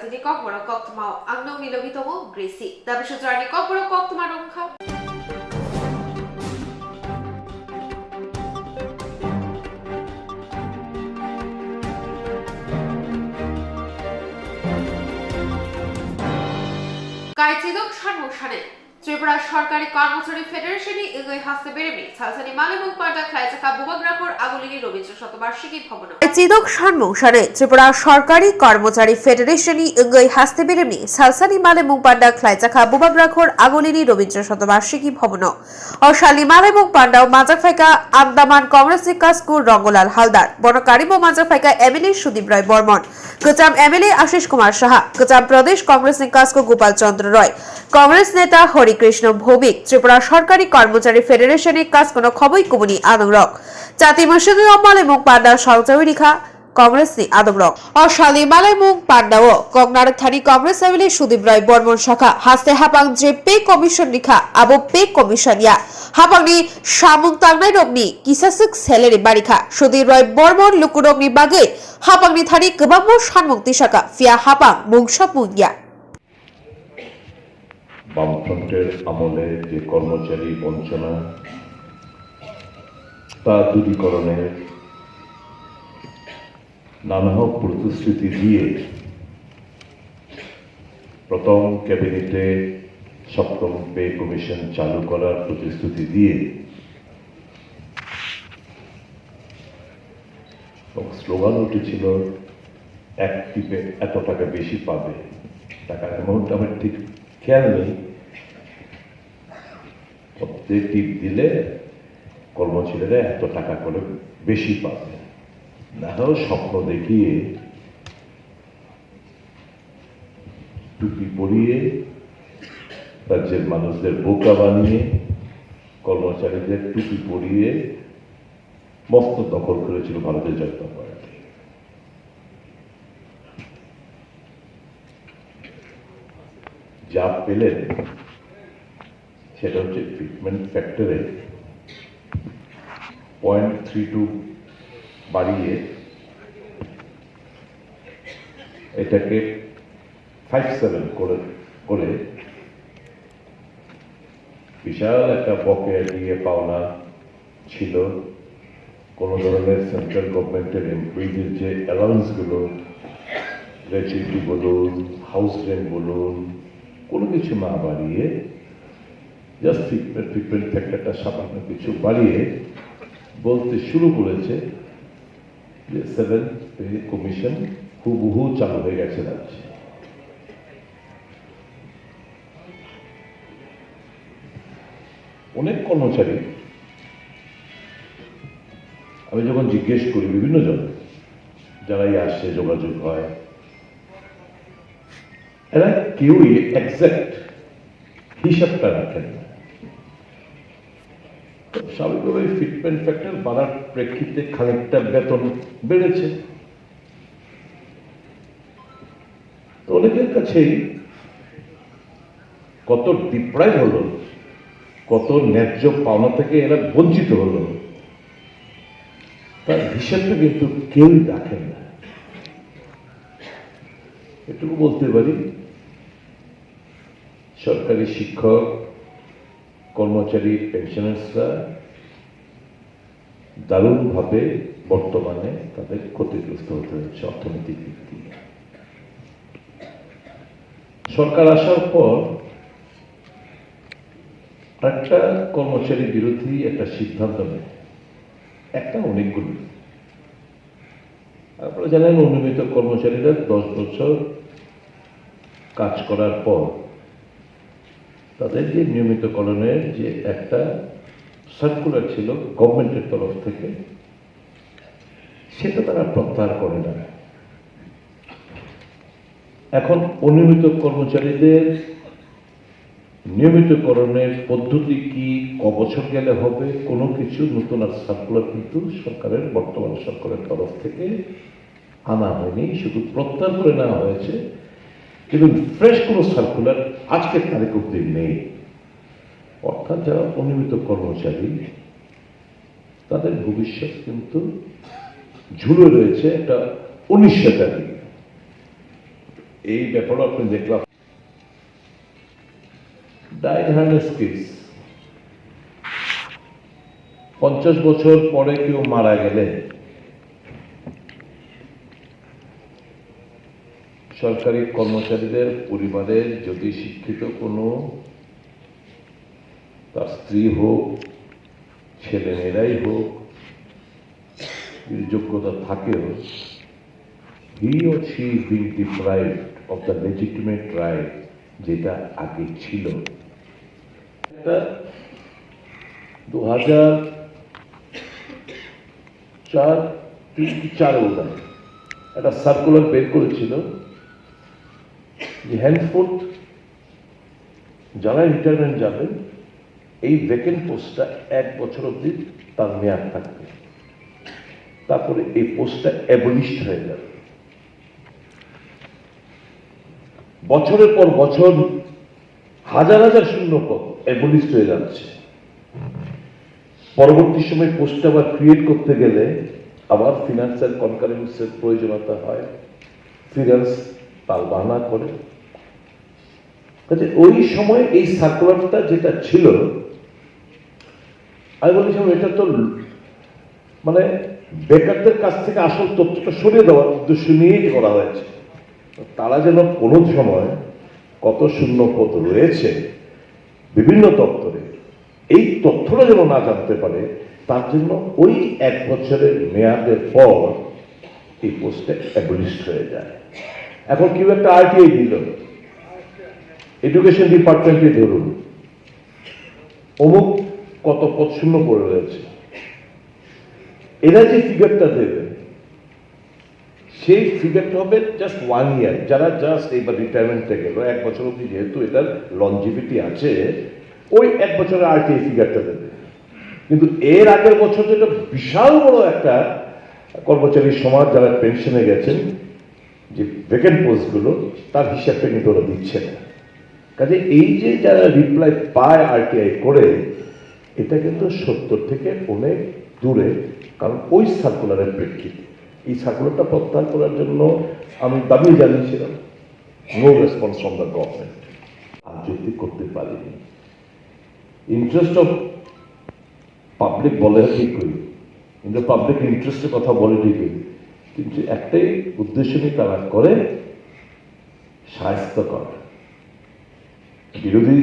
Saltini Kokmoro Koktumao, Angno Milovitomo, Gracie, Dabishutrani Kokmoro Koktumarunka. Kaitidok Shanmushane. Tripura সরকারি কর্মচারী ফেডারেশনে এগোই হাসতে বেরেমি সালসানি মালিমুখ পাটা খাইজাকা বুবাগ্রাহর আগুলিনি রবীন্দ্র শতবার্ষিকী ভবন চিদক সম্মুখসানে ত্রিপুরা সরকারি কর্মচারী ফেডারেশনে এগোই হাসতে বেরেমি সালসানি মালিমুখ পাটা খাইজাকা বুবাগ্রাহর আগুলিনি রবীন্দ্র শতবার্ষিকী ভবন অশালি মালিমুখ পান্ডাও মাজাফাইকা আন্দামান কংগ্রেস কাস্কু রঙ্গলাল হালদার বনকারিমো মাজাফাইকা এমএলএ সুদীপ রায় বর্মন কচাম এমএলএ আশিস কুমার সাহা কচাম প্রদেশ কংগ্রেস কাস্কু গোপাল চন্দ্র রয় কংগ্রেস নেতা হরিকৃষ্ণ ভৌমিক ত্রিপুরা সরকারি কর্মচারী ফেডারেশনের কাজ কোনো খবই কুমনি আদমরক জাতি মসজিদে মালিমুখ পান্ডা সহযোগী রেখা কংগ্রেস নি আদমরক অশালি মালিমুখ পান্ডাও কংনারক থানি কংগ্রেস এমএলএ সুদীপ রায় বর্মন শাখা হাসতে হাপাং যে পে কমিশন রেখা আবো পে কমিশন ইয়া হাপাংনি সামুং তাংনাই রগনি কিসাসুক সেলেরি বারিখা সুদীপ রায় বর্মন লুকুরগনি বাগে হাপাংনি থানি গোবাংমো সানমুক্তি শাখা ফিয়া হাপাং মুংসাপুং ইয়া বামফ্রন্টের আমলে যে কর্মচারী বঞ্চনা তা দূরীকরণের নানা প্রতিশ্রুতি দিয়ে প্রথম ক্যাবিনেটে সপ্তম পে কমিশন চালু করার প্রতিশ্রুতি দিয়ে স্লোগান উঠেছিল এক টিপে এত টাকা বেশি পাবে টাকার অ্যামাউন্ট আমার ঠিক খেয়াল নেই প্রত্যেক টিপ দিলে কর্মচারীরা এত টাকা করে বেশি পাবে না হলেও স্বপ্ন দেখিয়ে টুপি পরিয়ে রাজ্যের মানুষদের বোকা বানিয়ে কর্মচারীদের টুপি পরিয়ে মস্ত দখল করেছিল ভারতীয় জনতা পার্টি। যা পেলেন সেটা হচ্ছে ট্রিটমেন্ট ফ্যাক্টরে 0.32 বাড়িয়ে এটাকে 57 করে বিশাল একটা বকেয়া দিয়ে পাওনা ছিল। কোনো ধরনের সেন্ট্রাল গভর্নমেন্টের এমপ্লয়িজের যে অ্যালাউন্সগুলো গ্র্যাচুইটি বলুন হাউস রেন্ট বলুন কোনো কিছু না বাড়িয়ে জাস্ট ট্রিটমেন্ট ফ্যাক্টরটা সামান্য কিছু বাড়িয়ে বলতে শুরু করেছে যে 7th পে কমিশন হুবহু চালু হয়ে গেছে রাজ্যে। অনেক কর্মচারী আমি যখন জিজ্ঞেস করি বিভিন্ন জন যারাই আসছে যোগাযোগ হয় এরা কেউই এক্সাক্ট হিসাবটা রাখেন না। স্বাভাবিকভাবে ফিটমেন্ট ফ্যাক্টর বাড়ার প্রেক্ষিতে খানিকটা বেতন বেড়েছে। তো অনেকের কাছেই কত ডিপ্রাইভ হলো, কত ন্যায্য পাওনা থেকে এরা বঞ্চিত হলো তার হিসাবটা কিন্তু কেউই রাখেন না। এটুকু বলতে পারি সরকারি শিক্ষক কর্মচারী পেনশনার্সরা দারুণভাবে বর্তমানে তাদের ক্ষতিগ্রস্ত হতে হচ্ছে অর্থনৈতিক দিক দিয়ে। সরকার আসার পর একটা কর্মচারী বিরোধী একটা সিদ্ধান্ত নেয়, একটা অনেকগুলো। আপনারা জানেন অনিয়মিত কর্মচারীরা 10 বছর কাজ করার পর তাদের যে নিয়মিতকরণের যে একটা সার্কুলার ছিল গভর্নমেন্টের তরফ থেকে সেটা তারা প্রত্যাহার করে না। এখন অনিয়মিত কর্মচারীদের নিয়মিতকরণের পদ্ধতি কি, কবছর গেলে হবে, কোনো কিছু নতুন আর সার্কুলার কিন্তু সরকারের বর্তমান সরকারের তরফ থেকে আনা হয়নি, শুধু প্রত্যাহার করে নেওয়া হয়েছে। কিন্তু ফ্রেশ কোনো সার্কুলার আজকের তারিখ অব্দি নেই। অর্থাৎ যারা অনিয়মিত কর্মচারী তাদের ভবিষ্যৎ কিন্তু ঝুলে রয়েছে একটা অনিশ্চয়তার দিকে। এই ব্যাপারে আপনি দেখলাম ডাইড হার্নেস কেস 50 বছর পরে কেউ মারা গেলে সরকারি কর্মচারীদের পরিবারের যদি শিক্ষিত কোনো তার স্ত্রী হোক ছেলে মেয়েরাই হোক যোগ্যতা থাকেও he or she is being deprived of the legitimate right যেটা আগে ছিল। একটা 2004 বোধহয় একটা সার্কুলার বের করেছিল যে হ্যান্ডফোর্থ যারা রিটায়ারমেন্ট যাবেন এই ভ্যাকেন্ট পোস্টটা 1 বছর অবধি তার মেয়াদ থাকবে, তারপরে এই পোস্টটা অ্যাবলিশড হয়ে যাবে। বছরের পর বছর হাজার হাজার শূন্য পদ অ্যাবলিশড হয়ে যাচ্ছে। পরবর্তী সময় পোস্ট আবার ক্রিয়েট করতে গেলে আবার ফিনান্সিয়াল কনকারেন্সের প্রয়োজনীয়তা হয়, ফিনান্স তাল বাহানা করে। ওই সময় এই সার্কুলারটা যেটা ছিল আমি বলেছিলাম এটা তো মানে বেকারদের কাছ থেকে আসল তথ্যটা সরিয়ে দেওয়ার উদ্দেশ্য নিয়েই করা হয়েছে। তারা যেন কোনো সময় কত শূন্য পদ রয়েছে বিভিন্ন দপ্তরে এই তথ্যটা যেন না জানতে পারে, তার জন্য ওই 1 বছরের মেয়াদের পর এই পোস্টে অ্যাবলিশড হয়ে যায়। এখন কেউ একটা আরটিআই দিল, এডুকেশন ডিপার্টমেন্টে ধরুন অমুক কত পদ শূন্য পড়ে রয়েছে, এরা যে ফিগারটা দেবে সেই ফিগারটা হবে জাস্ট 1 ইয়ার। যারা জাস্ট এইবার রিটায়ারমেন্টে গেল 1 বছর অব্দি, যেহেতু এটার লনজিভিটি আছে, ওই 1 বছরের আরটিআই ফিগারটা দেবে। কিন্তু এর আগের বছর যেটা বিশাল বড় একটা কর্মচারী সমাজ যারা পেনশনে গেছেন যে ভ্যাকেন্ট পোস্টগুলো, তার হিসাবটা কিন্তু ওরা দিচ্ছে না। কাজে এই যে যারা রিপ্লাই পায় আরটিআই করে, এটা কিন্তু 70 থেকে অনেক দূরে। কারণ ওই সার্কুলারের প্রেক্ষিতে এই সার্কুলারটা প্রত্যাহার করার জন্য আমি দাবি জানিয়েছিলাম, no response from the government. আর যদি করতে পারিনি, ইন্টারেস্ট অফ পাবলিক বলে ঠিকই, কিন্তু পাবলিক ইন্টারেস্টের কথা বলে ঠিকই, কিন্তু একটাই উদ্দেশ্য নিয়ে তারা করে, সাহায্য করা। বিরোধী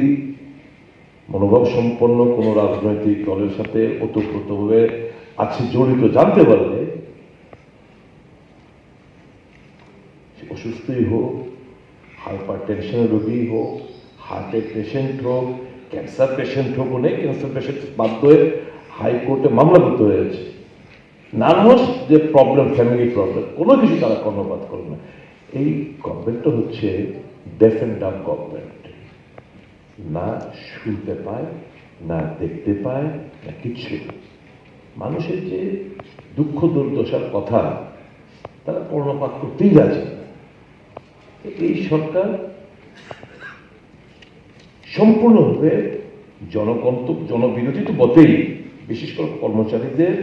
মনোভাব সম্পন্ন কোনো রাজনৈতিক দলের সাথে ওতপ্রোতভাবে আছে জড়িত জানতে পারলে, অসুস্থই হোক, হাইপার টেনশনের রোগী হোক, হার্টের পেশেন্ট হোক, ক্যান্সার পেশেন্ট হোক, অনেক ক্যান্সার পেশেন্ট বাধ্য হয়ে হাইকোর্টে মামলা করতে হয়েছে। নার্ভাস যে প্রবলেম, ফ্যামিলি প্রবলেম, কোনো কিছু তারা কর্ণপাত করে না। এই গভর্নমেন্টটা হচ্ছে ডেফ অ্যান্ড ডাম্ব গভর্নমেন্ট, না শুনতে পায়, না দেখতে পায়, না কিছু। মানুষের যে দুঃখ দুর্দশার কথা তারা কর্ণপাত করতেই যাচ্ছে। এই সরকার সম্পূর্ণভাবে জনবিরোধী তো বটেই, বিশেষ করে কর্মচারীদের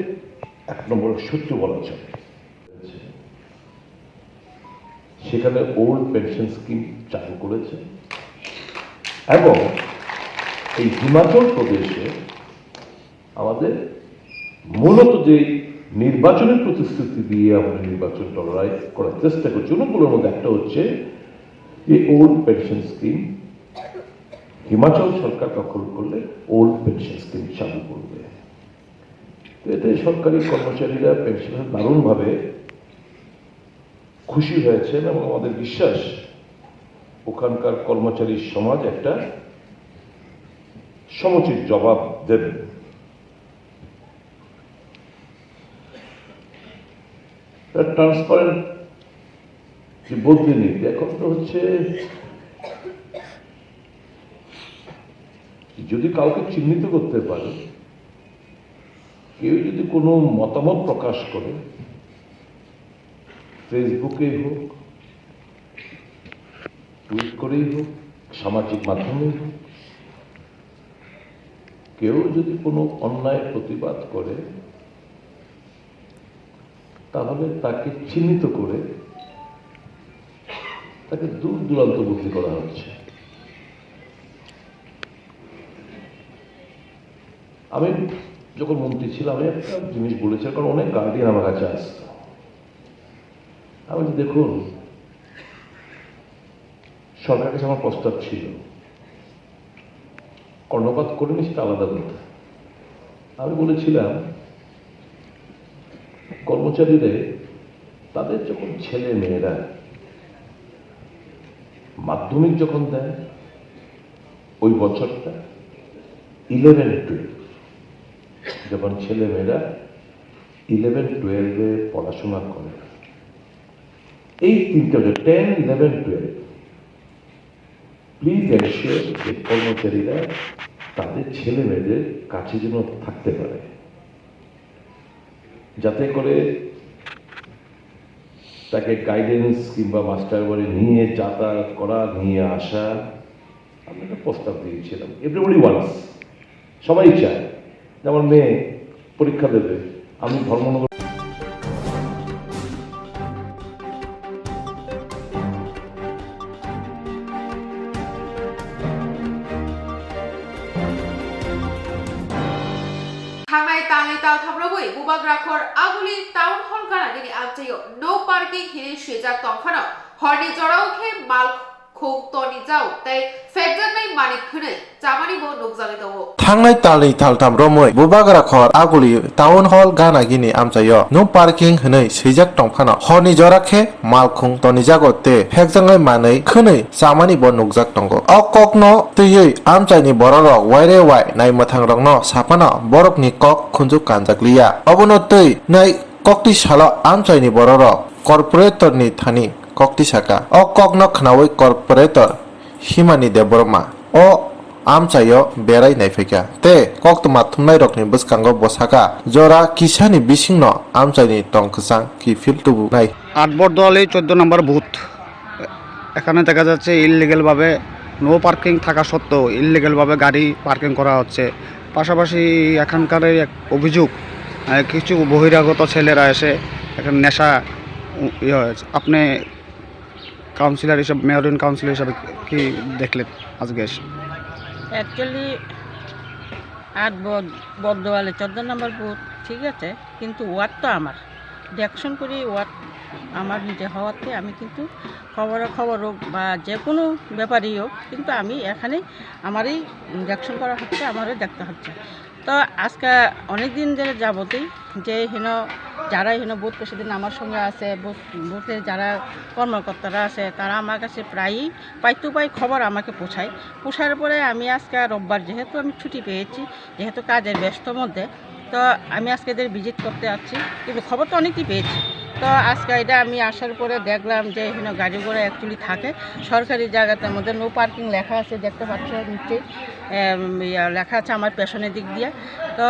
1 নম্বর শত্রু বলা চলে। সেখানে ওল্ড পেনশন স্কিম চালু করেছে এবং এই হিমাচল প্রদেশে আমাদের মূলত যে নির্বাচনের প্রতিশ্রুতি দিয়ে আমরা নির্বাচনটা লড়াই করার চেষ্টা করছি, অনেকগুলোর মধ্যে একটা হচ্ছে যে ওল্ড পেনশন স্কিম হিমাচল সরকার দখল করলে ওল্ড পেনশন স্কিম চালু করবে। তো এতে সরকারি কর্মচারীরা পেনশনের দারুণভাবে খুশি হয়েছেন এবং আমাদের বিশ্বাস ওখানকার কর্মচারী সমাজ একটা সমুচিত জবাব দেবে। ট্রান্সপারেন্ট যে বদলি নীতি এখন তো হচ্ছে, যদি কাউকে চিহ্নিত করতে পারে, কেউ যদি কোনো মতামত প্রকাশ করে, ফেসবুকেই হোক, টুইট করেই হোক, সামাজিক মাধ্যমেই হোক, কেউ যদি কোনো অন্যায় প্রতিবাদ করে, তাহলে তাকে চিহ্নিত করে তাকে দূর দূরান্ত বুদ্ধি করা হচ্ছে। আমি যখন মন্ত্রী ছিলাম আমি একটা জিনিস বলেছিলাম, কারণ অনেক গার্ডিয়ান আমার কাছে আসতো। আমি বলছি, দেখুন সরকারের কাছে আমার প্রস্তাব ছিল, কর্ণপাত করিনি সেটা আলাদা কথা। আমি বলেছিলাম কর্মচারীদের তাদের যখন ছেলে মেয়েরা মাধ্যমিক যখন দেয় ওই বছরটা 11-12, যখন ছেলে মেয়েরা 11-12 পড়াশোনা করে, এই তিনটা 10, 11, 12, প্লিজ এনশিওর যে কর্মচারীরা তাদের ছেলে মেয়েদের কাছে যেন থাকতে পারে, যাতে করে তাকে গাইডেন্স কিংবা মাস্টার বাড়ি নিয়ে যাতায়াত করা, নিয়ে আসা। আমি একটা প্রস্তাব দিয়েছিলাম। এভরিবডি ওয়ান্টস, সবাই চায় যে আমার মেয়ে পরীক্ষা দেবে, আমি Dharmanagar Thangai Tali Tal Thamrobui, Bubagrakhor Aguli Town Hall Ganagini Antayo, no parking hili Shijak Tongfano, Horni Jorauke, Mal Kong Tony Zau, they Federal Money Kune, Tamani Bo Nugzalito. Thangai Tali Tal Thamrobui, Bubagrakhor Aguli Town Hall Ganagini Amtayo, no parking hene Shijak Tongfano, Horni Jorake, Mal Kong Tony Zagote, Federal Money Kune, Samani Bo Nugzak Tongo. Okokno, Tuyi, Amtani Bororo, Wire White, Naimatangno, Sapana, Borok Nikok, Kunjuk Kanjaklia. Obonotui, Nai Kokti Shala, Amtani Bororo, Corporator ni Thani. Kokti Saka, O Kokno Knawi Corporator, Himani de Borma, O Amchayo, Berai Naifika, Te, Koktuma Tunai Rokni Buskango Bosaka, Jora Kishani Bishino, Amchani Tonkasang, Ki Fil to Nai. 8 Bordowali 14 number booth. এখানে দেখা যাচ্ছে ইললিগ্যালভাবে no parking থাকা সত্ত্বেও ইললিগ্যালভাবে গাড়ি parking করা হচ্ছে। পাশাপাশি এখানকার এক অভিযোগ, কিছু বহিরাগত ছেলেরা এসে এখানে নেশা আপনি কাউন্সিলর হিসাবে, মেয়রিন কাউন্সিলর হিসাবে কি দেখলেন আজকে এসে? অ্যাকচুয়ালি 8 বর্দোয়ালি 14 নম্বর বুথ, ঠিক আছে, কিন্তু ওয়ার্ড তো আমার, দেখশন করি ওয়ার্ড আমার নিজে হওয়াতে আমি কিন্তু খবর হোক বা যে কোনো ব্যাপারই হোক, কিন্তু আমি এখানেই আমারই দেখশন করা হচ্ছে, আমারই দেখতে হচ্ছে। তো আজকে অনেক দিন ধরে যাবতেই যে যারা বুথ প্রেসিডেন্ট আমার সঙ্গে আছে, বুথে যারা কর্মকর্তারা আছে, তারা আমার কাছে প্রায়ই পাই খবর আমাকে পোষার পরে আমি আজকে রোববার, যেহেতু আমি ছুটি পেয়েছি, যেহেতু কাজের ব্যস্ত মধ্যে, তো আমি আজকে এদের ভিজিট করতে যাচ্ছি, কিন্তু খবর তো অনেকই পেয়েছি। তো আজকে এটা আমি আসার পরে দেখলাম যে গাড়ি ঘোড়া অ্যাকচুয়ালি থাকে সরকারি জায়গাটার মধ্যে, নো পার্কিং লেখা আছে, দেখতে পাচ্ছ নিচে লেখা আছে আমার পেছনের দিক দিয়ে। তো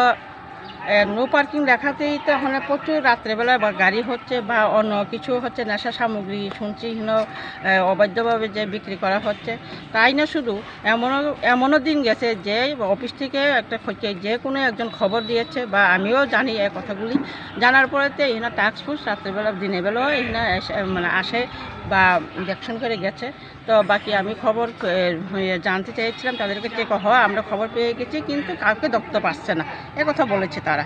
নো পার্কিং লেখাতেই তো ওখানে প্রচুর রাত্রেবেলা বা গাড়ি হচ্ছে বা অন্য কিছু হচ্ছে, নেশা সামগ্রী শুনছি অবৈধভাবে যে বিক্রি করা হচ্ছে। তাই না, শুধু এমনও দিন গেছে যে অফিস থেকে একটা যে কোনো একজন খবর দিয়েছে বা আমিও জানি এই কথাগুলি, জানার পরেতে টাস্ক ফোর্স রাত্রেবেলা দিনের বেলাও মানে আসে বা দেখশন করে গেছে। তো বাকি আমি খবর জানতে চেয়েছিলাম তাদেরকে, যে আমরা খবর পেয়ে গেছি কিন্তু কাউকে দেখতে পাচ্ছে না, এ কথা বলেছে তারা।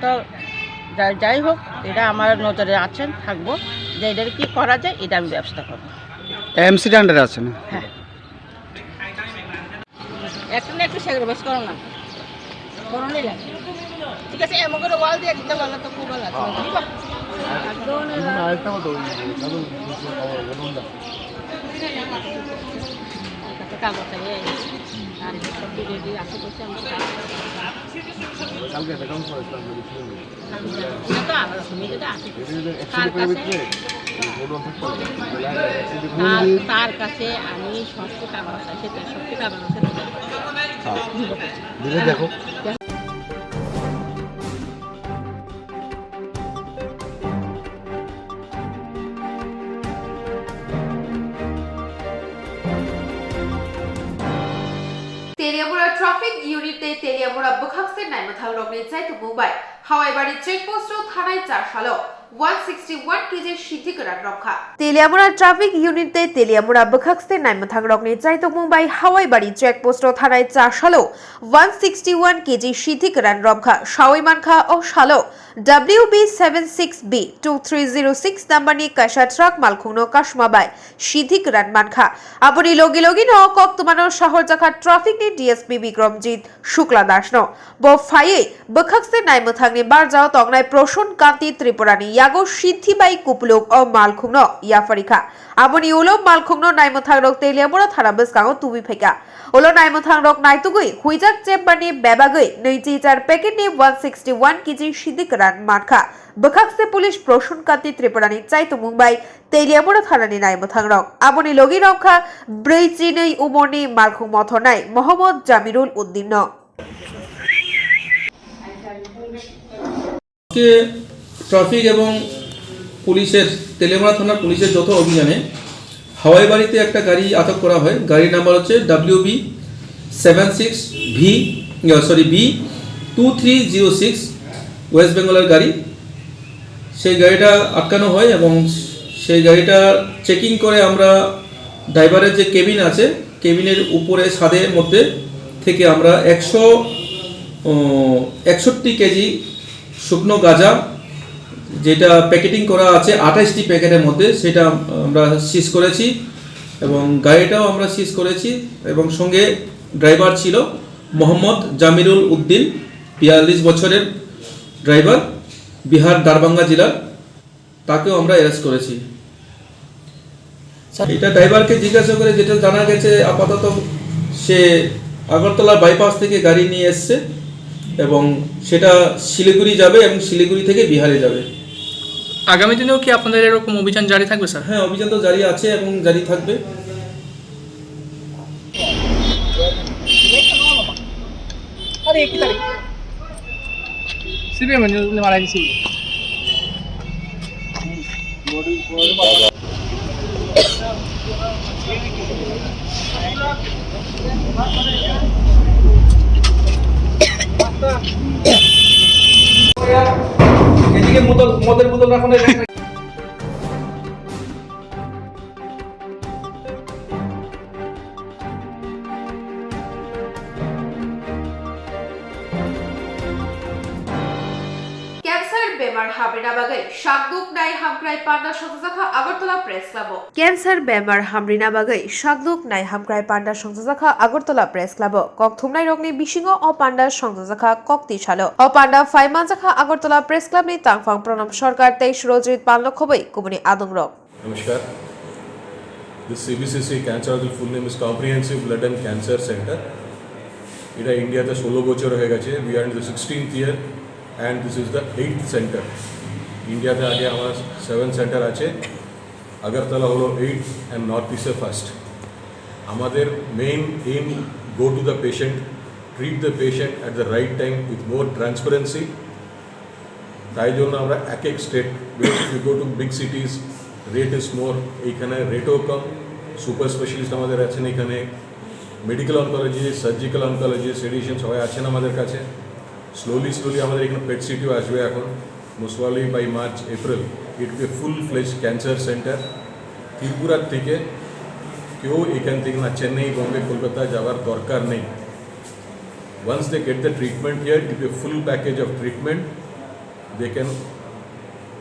তো যাই হোক, এটা আমার নজরে আছেন, থাকবো যে এটার কী করা যায়, এটা আমি ব্যবস্থা করবো। এমসির আন্ডারে আছে না? হ্যাঁ, একটু সেগুলো বেশ করো না, করোনই লাগে, ঠিক আছে। এমন করে ওয়াল দিয়ে দিতে পারলে তো খুব ভালো আছে। কাগজ আর সব রেডি আছে, বলছে আমি তার কাছে আমি সমস্ত কাগজ আছে, সব কাগজ আছে, দেখো। তেলিয়ামুড়া ট্রাফিক ইউনিটে তেলিয়ামুড়া বুখাক্সের নাইমথাল রগনি চাইতে মুম্বাই হাওয়াইবাড়ি চেকপোস্ট থানায় 4 সাল 161 kg Shidhikaran Rokha. Teliamura Traffic Unit te Teliamura Bakhaxte Naimathang Rokni Chaito Mumbai Hawai Bari Checkpost o Thanai Chashalo 161 kg Shidhikaran Rokha Shawai Mankha o Shalo WB76B 2306 number নি কাশা ট্রাক মালখুনো কাশমাবাই সিদ্ধিকরান মানখা আপনি লগি লগি ন কক্তমানো শহর জাখা ট্রাফিক নি DSP Bikramjit Shukla Das ন ব ফাইয়ে বখাকসে নাইমথাংনি বারজাও তংনাই প্রসন কান্তি ত্রিপুরানি ইয়াগো সিদ্ধিবাই কুপলুক ও মালখুনো ইয়াফারিখা আপনি উলো মালখুনো নাইমথাং রক তেলিয়ামুরা থানা বসকাও তুবি ফেকা উলো নাইমথাং রক নাইতুগুই হুইজাক চেম্বারনি বেবাগৈ নৈজি চার প্যাকেট নি 161 কেজি সিদ্ধিকরান মানখা বখাকসে পুলিশ প্রসন কান্তি ত্রিপুরানি চাইতো মুম্বাই তেলিয়ামুরা থানানি নাইমথাং রক আপনি লগি রক্ষা ব্রৈচি নেই উমরনি মালখুং মথনাই মোহাম্মদ জামিরুল উদ্দিন ন কে ট্রাফিক এবং পুলিশের তেলেমারা থানার পুলিশের যৌথ অভিযানে হাওয়াই বাড়িতে একটা গাড়ি আটক করা হয়। গাড়ির নাম্বার হচ্ছে B2306 ওয়েস্ট বেঙ্গলের গাড়ি। সেই গাড়িটা আটকানো হয় এবং সেই গাড়িটা চেকিং করে আমরা ড্রাইভারের যে কেবিন আছে কেবিনের উপরে ছাদের মধ্যে থেকে আমরা 161 কেজি শুকনো গাঁজা যেটা প্যাকেটিং করা আছে 28টি প্যাকেটের মধ্যে সেটা আমরা সিজ করেছি এবং গাড়িটাও আমরা সিজ করেছি এবং সঙ্গে ড্রাইভার ছিল মোহাম্মদ জামিরুল উদ্দিন 42 বছরের ড্রাইভার বিহার দারবাঙ্গা জেলার, তাকেও আমরা অ্যারেস্ট করেছি। এটা ড্রাইভারকে জিজ্ঞাসা করে যেটা জানা গেছে আপাতত সে আগরতলা বাইপাস থেকে গাড়ি নিয়ে এসছে এবং সেটা শিলিগুড়ি যাবে এবং শিলিগুড়ি থেকে বিহারে যাবে। আগামী দিনেও কি আপনাদের এরকম অভিযান জারি থাকবে স্যার? হ্যাঁ, অভিযান তো জারি আছে এবং জারি থাকবে। এদিকে মদের বোতল রাখুন। ক্যান্সার বেমার হামরিনা বাগাই শাকদুক নাই হামক্রাই পান্ডা সংস্থা আগরতলা প্রেস ক্লাব ক্যান্সার বেমার হামরিনা বাগাই শাকদুক নাই হামক্রাই পান্ডা সংস্থা আগরতলা প্রেস ক্লাব ককথুমনাই রগনি বিশিং ও পান্ডা সংস্থা কক্তি ছালো ও পান্ডা ফাইমানজাখা আগরতলা প্রেস ক্লাব নি তাংফাং প্রণব সরকার 23 রোজরিত পানলক্ষবই কুমনি আদং rock. Namaskar. This CBCC Cancer full name is Comprehensive Blood and Cancer Center. এটা ইন্ডিয়াতে 16 বছর হয়ে গেছে। We are in the 16th year and this is the 8th center. ইন্ডিয়াতে আগে আমার 7 সেন্টার আছে, আগরতলা হলো 8 and নর্থ ইস্টে ফার্স্ট। আমাদের main aim go to the patient, treat the patient at the right time with more transparency. তাই জন্য আমরা এক এক state, we go to big cities, rate is more, এইখানে রেটও কম। সুপার স্পেশালিস্ট আমাদের আছেন এখানে, medical oncology, surgical oncology, radiation সবাই আছেন আমাদের কাছে। স্লোলি আমাদের এখানে পেট সিটিও আসবে এখন, mostly by March April it be full fledge cancer centre. ত্রিপুরার থেকে কেউ এখান থেকে না চেন্নাই, বম্বে, কলকাতা যাওয়ার দরকার নেই। Once they get the treatment here, it be full package of treatment, they can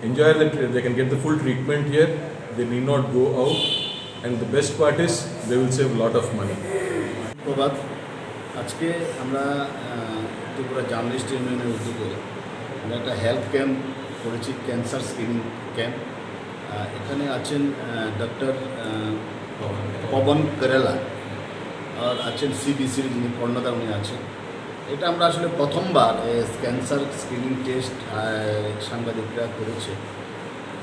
enjoy they can get the full treatment here, they need not go out, and the best part is they will save a lot of money. প্রভাত, আজকে আমরা Tripura journalist ইউনিয়নের উদ্যোগে আমরা একটা health camp করেছি, cancer screening camp. এখানে আছেন doctor Pawan Kerala আর আছেন সিবিসির যিনি কর্ণধার, উনি আছেন। এটা আমরা আসলে প্রথমবার ক্যান্সার স্ক্রিনিং টেস্ট সাংবাদিকরা করেছে।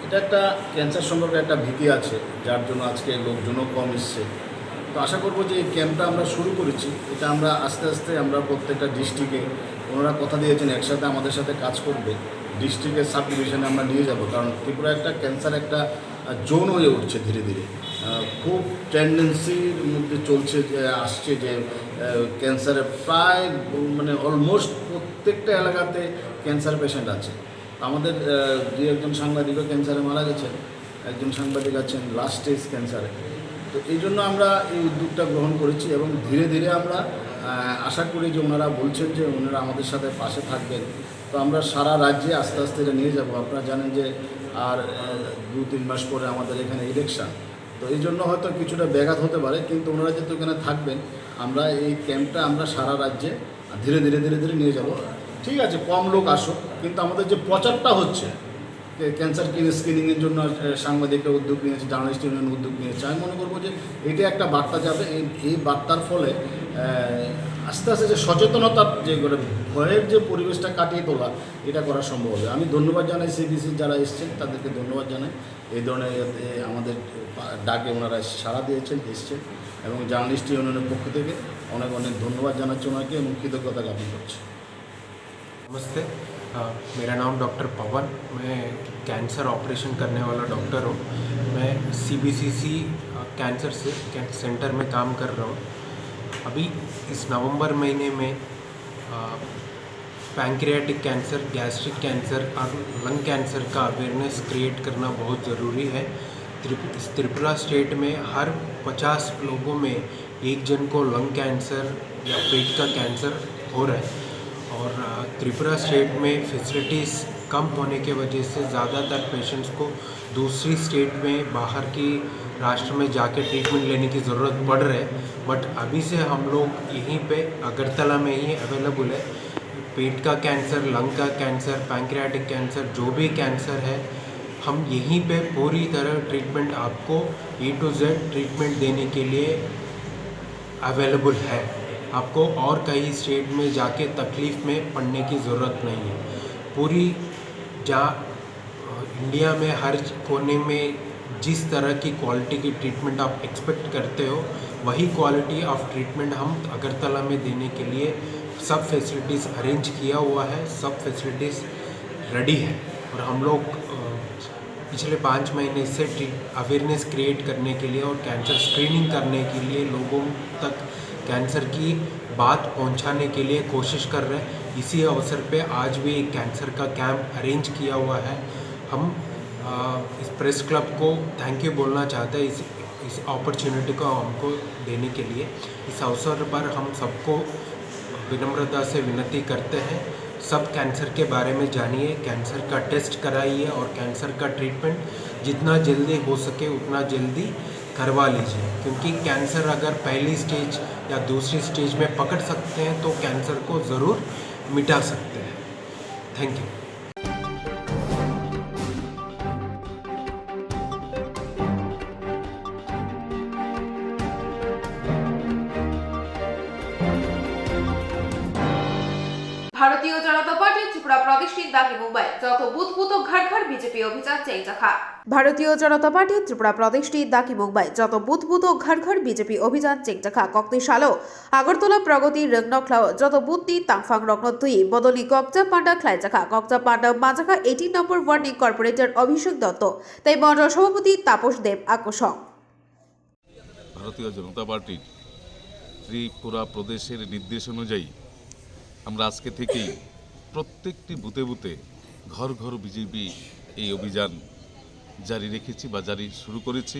এটা একটা ক্যান্সার সম্পর্কে একটা ভীতি আছে, যার জন্য আজকে লোকজনও কম এসছে। তো আশা করবো যে এই ক্যাম্পটা আমরা শুরু করেছি, এটা আমরা আস্তে আস্তে আমরা প্রত্যেকটা ডিস্ট্রিক্টে, ওনারা কথা দিয়েছেন একসাথে আমাদের সাথে কাজ করবে, ডিস্ট্রিক্টের সাব ডিভিশনে আমরা নিয়ে যাব। কারণ ত্রিপুরা একটা ক্যান্সার একটা জোন হয়ে উঠছে ধীরে ধীরে, খুব টেন্ডেন্সির মধ্যে চলছে, যে আসছে যে ক্যান্সারে প্রায় মানে অলমোস্ট প্রত্যেকটা এলাকাতে ক্যান্সার পেশেন্ট আছে। আমাদের দু একজন সাংবাদিকও ক্যান্সারে মারা গেছেন, একজন সাংবাদিক আছেন লাস্ট স্টেজ ক্যান্সারে। তো এই জন্য আমরা এই উদ্যোগটা গ্রহণ করেছি এবং ধীরে ধীরে আমরা আশা করি যে ওনারা বলছেন যে ওনারা আমাদের সাথে পাশে থাকবেন। তো আমরা সারা রাজ্যে আস্তে আস্তে এটা নিয়ে যাব। আপনারা জানেন যে আর 2-3 মাস পরে আমাদের এখানে ইলেকশন, তো এই জন্য হয়তো কিছুটা ব্যাঘাত হতে পারে, কিন্তু ওনারা যেহেতু এখানে থাকবেন, আমরা এই ক্যাম্পটা আমরা সারা রাজ্যে ধীরে ধীরে ধীরে ধীরে নিয়ে যাব। ঠিক আছে, কম লোক আসুক, কিন্তু আমাদের যে প্রচারটা হচ্ছে ক্যান্সার স্ক্রিনিংয়ের জন্য সাংবাদিকরা উদ্যোগ নিয়েছে, জার্নালিস্ট ইউনিয়ন উদ্যোগ নিয়েছে, আমি মনে করবো যে এটা একটা বার্তা যাবে। এই বার্তার ফলে আস্তে আস্তে যে সচেতনতার যে ভয়ের যে পরিবেশটা কাটিয়ে তোলা, এটা করা সম্ভব হবে। আমি ধন্যবাদ জানাই সিবিসির যারা এসছেন, তাদেরকে ধন্যবাদ জানাই। এই ধরনের আমাদের ডাকে ওনারা সাড়া দিয়েছেন, এসছেন, এবং জার্নালিস্ট ইউনিয়নের পক্ষ থেকে অনেক অনেক ধন্যবাদ জানাচ্ছি ওনাকে এবং কৃতজ্ঞতা জ্ঞাপন করছি। नमस्ते, मेरा नाम डॉक्टर पवन, मैं कैंसर ऑपरेशन करने वाला डॉक्टर हूँ। मैं सीबीसीसी कैंसर सेंटर में काम कर रहा हूँ। अभी इस नवंबर महीने में पैंक्रियाटिक कैंसर, गैस्ट्रिक कैंसर और लंग कैंसर का अवेयरनेस क्रिएट करना बहुत ज़रूरी है। त्रिपुरा स्टेट में हर 50 लोगों में एक जन को लंग कैंसर या पेट का कैंसर हो रहा है, और त्रिपुरा स्टेट में फैसिलिटीज़ कम होने के वजह से ज़्यादातर पेशेंट्स को दूसरी स्टेट में, बाहर की राष्ट्र में जाके ट्रीटमेंट लेने की ज़रूरत पड़ रही है। बट अभी से हम लोग यहीं पे अगरतला में ही अवेलेबल है। पेट का कैंसर, लंग का कैंसर, पैंक्रियाटिक कैंसर, जो भी कैंसर है, हम यहीं पे पूरी तरह ट्रीटमेंट आपको A to Z ट्रीटमेंट देने के लिए अवेलेबल है। आपको और कई स्टेट में जाके तकलीफ़ में पड़ने की ज़रूरत नहीं है। पूरी इंडिया में हर कोने में जिस तरह की क्वालिटी की ट्रीटमेंट आप एक्सपेक्ट करते हो, वही क्वालिटी ऑफ ट्रीटमेंट हम अगरतला में देने के लिए सब फैसिलिटीज़ अरेंज किया हुआ है, सब फैसिलिटीज़ रेडी है। और हम लोग पिछले 5 महीने से अवेयरनेस क्रिएट करने के लिए और कैंसर स्क्रीनिंग करने के लिए लोगों तक कैंसर की बात पहुंचाने के लिए कोशिश कर रहे हैं। इसी अवसर पे आज भी एक कैंसर का कैंप अरेंज किया हुआ है। हम इस प्रेस क्लब को थैंक यू बोलना चाहते हैं इस अपॉर्चुनिटी को हमको देने के लिए। इस अवसर पर हम सबको विनम्रता से विनती करते हैं, सब कैंसर के बारे में जानिए, कैंसर का टेस्ट कराइए और कैंसर का ट्रीटमेंट जितना जल्दी हो सके उतना जल्दी करवा लीजिए, क्योंकि कैंसर अगर पहली स्टेज या दूसरी स्टेज में पकड़ सकते हैं तो कैंसर को ज़रूर मिटा सकते हैं। Thank you. ভারতীয় জনতা পার্টি ত্রিপুরা প্রদেশটির দাবি মুম্বাই যত বুথ বুথ ঘর ঘর বিজেপি অভিযান চেয়ে দেখা। ভারতীয় জনতা পার্টি ত্রিপুরা প্রদেশটির দাকি মুম্বাই যত বুথ বুথ ঘর ঘর বিজেপি অভিযান চেক দেখা কক্তি সালো আগরতলা প্রগতি রংনখলাও যত বুথটি তাংফাং রংনতুই বদলি গকজা পান্ডা খ্লাইজাখা গকজা পান্ডা মাজাখা 18 নম্বর ওয়ার্ডের কর্পোরেটর অভিষেক দত্ত তাই মন্ডল সভাপতি তাপস দেব আকর্ষণ। ভারতীয় জনতা পার্টির ত্রিপুরা প্রদেশের নির্দেশ অনুযায়ী আমরা আজকে থেকেই প্রত্যেকটি বুথে বুথে ঘর ঘর বিজেপি এই অভিযান জারি রেখেছি বা জারি শুরু করেছি।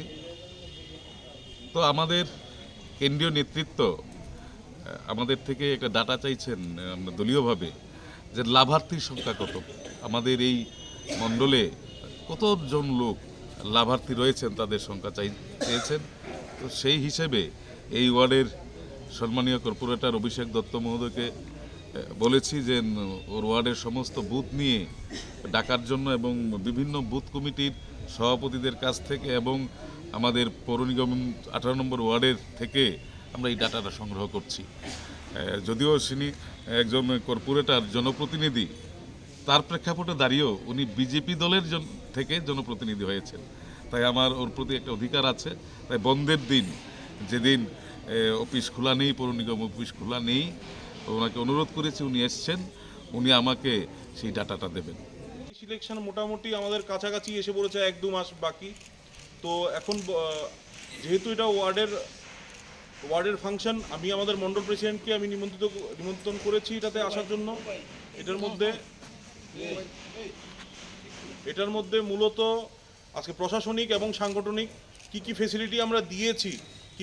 তো আমাদের কেন্দ্রীয় নেতৃত্ব আমাদের থেকে একটা ডাটা চাইছেন দলীয়ভাবে যে লাভার্থীর সংখ্যা কত, আমাদের এই মণ্ডলে কতজন লোক লাভার্থী রয়েছেন তাদের সংখ্যা চেয়েছেন। তো সেই হিসেবে এই ওয়ার্ডের সম্মানীয় কর্পোরেটর অভিষেক দত্ত মহোদয়কে বলেছি যে ওর ওয়ার্ডের সমস্ত বুথ নিয়ে ডাকার জন্য এবং বিভিন্ন বুথ কমিটির সভাপতিদের কাছ থেকে এবং আমাদের পৌর নিগম 18 নম্বর ওয়ার্ডের থেকে আমরা এই ডাটাটা সংগ্রহ করছি। যদিও তিনি একজন কর্পোরেটর জনপ্রতিনিধি, তার প্রেক্ষাপটে দাঁড়িয়েও উনি বিজেপি দলের থেকে জনপ্রতিনিধি হয়েছেন, তাই আমার ওর প্রতি একটা অধিকার আছে। তাই বন্ধের দিন যেদিন অফিস খোলা নেই, পৌর নিগম অফিস খোলা নেই, ওনাকে অনুরোধ করেছি, উনি এসছেন, উনি আমাকে সেই ডাটাটা দেবেন। সিলেকশন মোটামুটি আমাদের কাছাকাছি এসে পড়েছে, 1-2 মাস বাকি। তো এখন যেহেতু এটা ওয়ার্ডের ফাংশন, আমি আমাদের মণ্ডল প্রেসিডেন্টকে আমি নিমন্ত্রণ করেছি এটাতে আসার জন্য। এটার মধ্যে এটার মধ্যে মূলত আজকে প্রশাসনিক এবং সাংগঠনিক কি ফেসিলিটি আমরা দিয়েছি,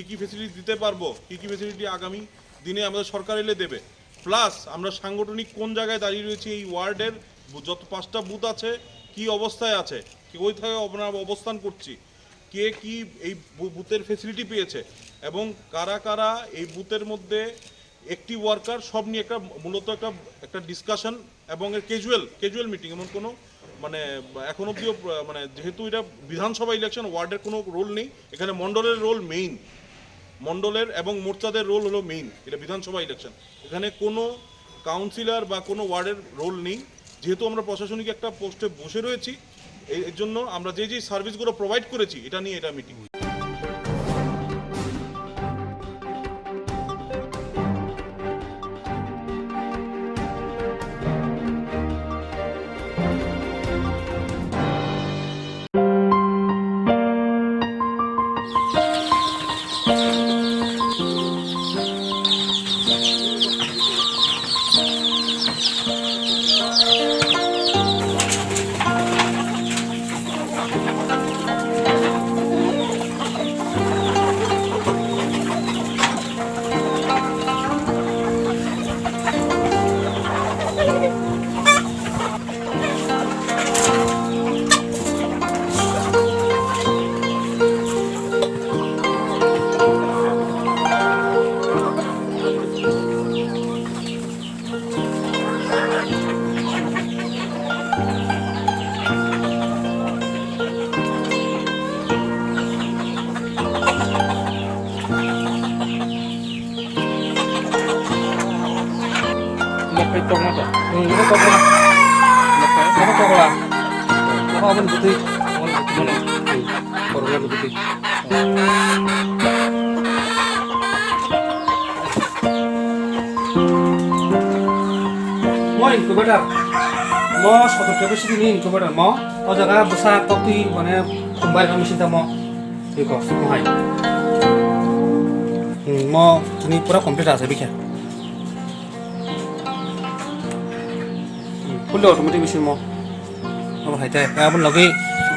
কি ফেসিলিটি দিতে পারবো, কি ফেসিলিটি আগামী দিনে আমাদের সরকার এলে দেবে, প্লাস আমরা সাংগঠনিক কোন জায়গায় দাঁড়িয়ে রয়েছি, এই ওয়ার্ডের যত 5টা বুথ আছে কি অবস্থায় আছে, কোথায় আমরা অবস্থান করছি, কে কি এই বুথের ফেসিলিটি পেয়েছে এবং কারা কারা এই বুথের মধ্যে অ্যাক্টিভ ওয়ার্কার, সব নিয়ে একটা মূলত একটা ডিসকাশন এবং ক্যাজুয়াল মিটিং। এমন কোনো মানে এখন অবধিও মানে যেহেতু এটা বিধানসভা ইলেকশন, ওয়ার্ডের কোনো রোল নেই এখানে, মণ্ডলের রোল মেইন, মণ্ডলের এবং মোর্চাদের রোল হলো মেইন। এটা বিধানসভা ইলেকশন, এখানে কোনো কাউন্সিলর বা কোনো ওয়ার্ডের রোল নেই। যেহেতু আমরা প্রশাসনিক একটা পোস্টে বসে রয়েছি, এর জন্য আমরা যে সার্ভিসগুলো প্রোভাইড করেছি এটা নিয়ে এটা meeting. Mo incubator, mo suatu capacity ni incubator mo, o jaga besar topi mana kembali kami cinta mo, iko, mo hai. Mo ini pura komplit asa bikin. Fully automatic mesin mo, mo hai teh, ya pun lagi,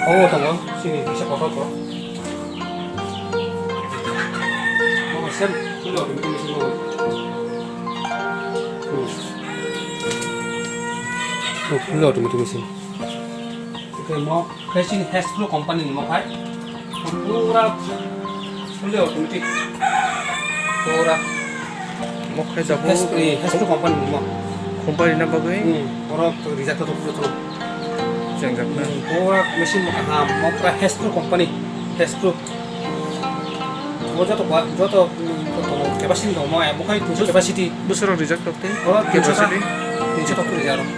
oh tunggu, sini bisa kotor kok. Mo mesin fully automatic mesin mo. Fully automatic mesin. Oke, mau casing Hasbro company mau kai, pura fully automatic, pura. Mau kai jago Hasbro company mau. company na bagay. Pura result tu pura tu. Jangan na. Pura mesin mau pura Hasbro company, Hasbro. Mau jatuh capacity tu mau kai tu capacity. Busur result tu te. Oh, Capacity. Ini tu result.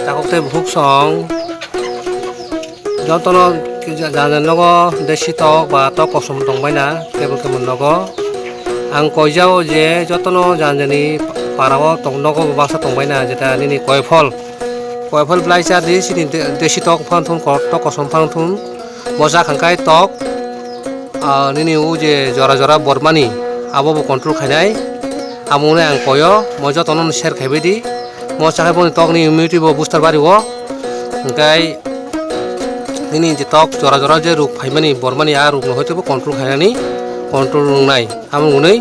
Takokte bhuk song jotono jajan logo deshi tok ba tok kosom tongbai na tebul kemon logo ang koijao je jotono janjani parao tongnogo basa tongbai na jeta nini koifol blaisa deshi tok phanthun tok kosom phanthun moja khangkai tok nini u je jora bormani abo bo control khainai amune ang koyo moja tonon share khaibedi mo sakai pun tok ni immunity bo booster bari wo engkai ini je tok jora je ruk phaimani bormani a ruk no hoite bo control khainani control nai amun unai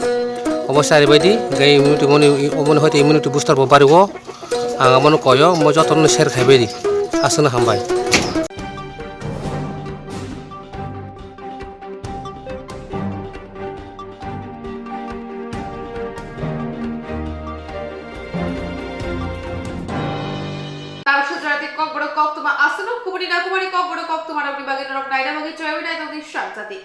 obosai baidi gai immunity moni omon hoite immunity booster bo bari wo angamon koyo mo joton share khaibedi asuna hambai কক বড় কক তোমা আসনো কুমারী না কুমারী cock বড় cock তোমার অগ্নি বাগে নরক নাইরা বাগে চয়বি নাই তবে শান্তি